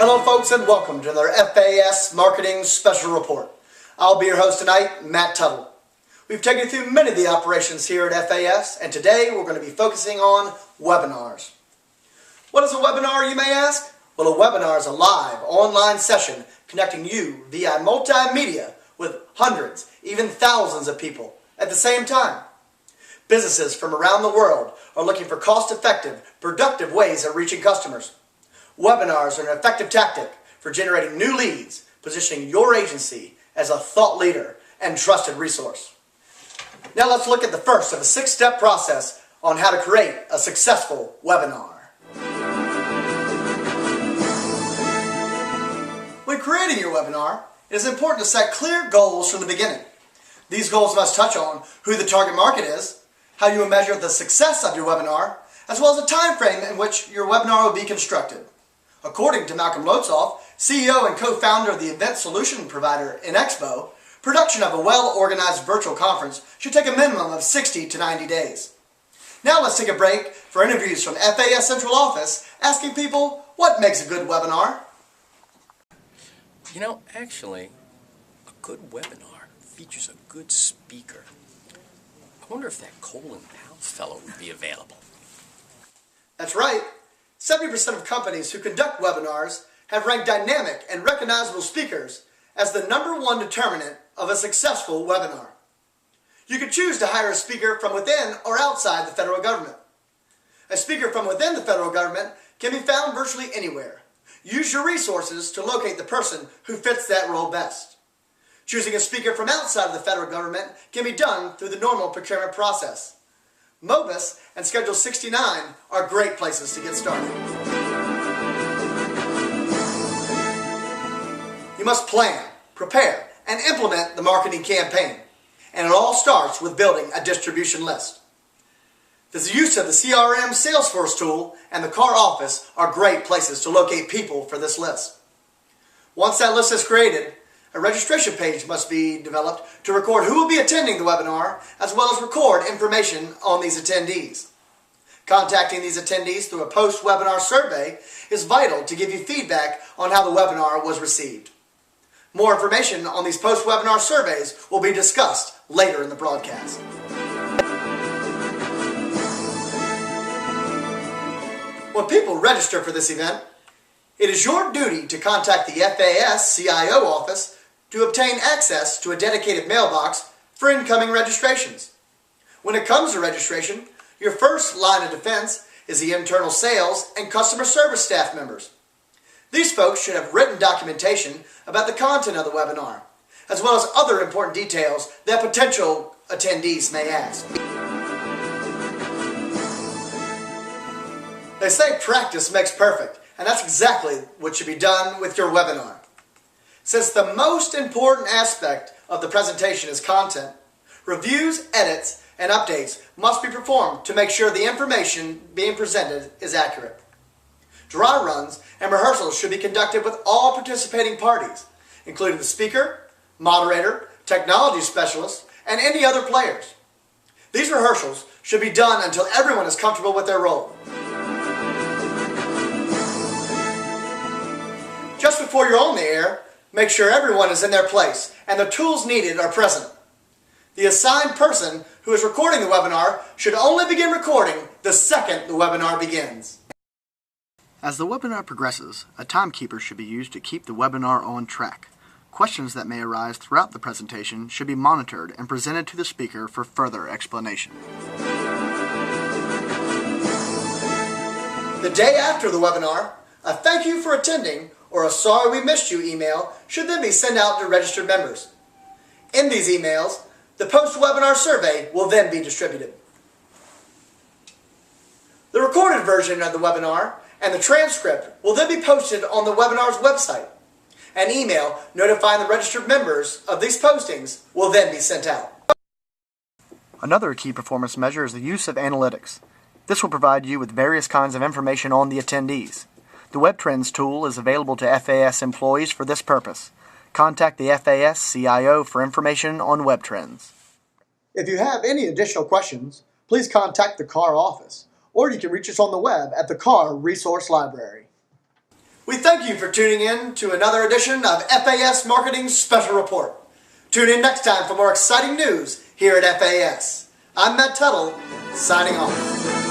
Hello folks and welcome to another FAS Marketing Special Report. I'll be your host tonight, Matt Tuttle. We've taken you through many of the operations here at FAS, and today we're going to be focusing on webinars. What is a webinar, you may ask? Well, a webinar is a live online session connecting you via multimedia with hundreds, even thousands of people at the same time. Businesses from around the world are looking for cost-effective, productive ways of reaching customers. Webinars are an effective tactic for generating new leads, positioning your agency as a thought leader and trusted resource. Now let's look at the first of a 6-step process on how to create a successful webinar. When creating your webinar, it is important to set clear goals from the beginning. These goals must touch on who the target market is, how you will measure the success of your webinar, as well as the time frame in which your webinar will be constructed. According to Malcolm Lotsoff, CEO and co-founder of the event solution provider InExpo, production of a well-organized virtual conference should take a minimum of 60 to 90 days. Now let's take a break for interviews from FAS Central Office asking people what makes a good webinar. You know, actually, a good webinar features a good speaker. I wonder if that Colin Powell fellow would be available. That's right. 70% of companies who conduct webinars have ranked dynamic and recognizable speakers as the #1 determinant of a successful webinar. You can choose to hire a speaker from within or outside the federal government. A speaker from within the federal government can be found virtually anywhere. Use your resources to locate the person who fits that role best. Choosing a speaker from outside of the federal government can be done through the normal procurement process. MOBUS and Schedule 69 are great places to get started. You must plan, prepare, and implement the marketing campaign. And it all starts with building a distribution list. The use of the CRM Salesforce tool and the CAR office are great places to locate people for this list. Once that list is created, a registration page must be developed to record who will be attending the webinar, as well as record information on these attendees. Contacting these attendees through a post-webinar survey is vital to give you feedback on how the webinar was received. More information on these post-webinar surveys will be discussed later in the broadcast. When people register for this event, it is your duty to contact the FAS CIO office to obtain access to a dedicated mailbox for incoming registrations. When it comes to registration, your first line of defense is the internal sales and customer service staff members. These folks should have written documentation about the content of the webinar, as well as other important details that potential attendees may ask. They say practice makes perfect, and that's exactly what should be done with your webinar. Since the most important aspect of the presentation is content, reviews, edits, and updates must be performed to make sure the information being presented is accurate. Dry runs and rehearsals should be conducted with all participating parties, including the speaker, moderator, technology specialist, and any other players. These rehearsals should be done until everyone is comfortable with their role. Just before you're on the air, make sure everyone is in their place and the tools needed are present. The assigned person who is recording the webinar should only begin recording the second the webinar begins. As the webinar progresses, a timekeeper should be used to keep the webinar on track. Questions that may arise throughout the presentation should be monitored and presented to the speaker for further explanation. The day after the webinar, a thank you for attending or a sorry we missed you email should then be sent out to registered members. In these emails, the post-webinar survey will then be distributed. The recorded version of the webinar and the transcript will then be posted on the webinar's website. An email notifying the registered members of these postings will then be sent out. Another key performance measure is the use of analytics. This will provide you with various kinds of information on the attendees. The Web Trends tool is available to FAS employees for this purpose. Contact the FAS CIO for information on Web Trends. If you have any additional questions, please contact the CAR office, or you can reach us on the web at the CAR Resource Library. We thank you for tuning in to another edition of FAS Marketing Special Report. Tune in next time for more exciting news here at FAS. I'm Matt Tuttle, signing off.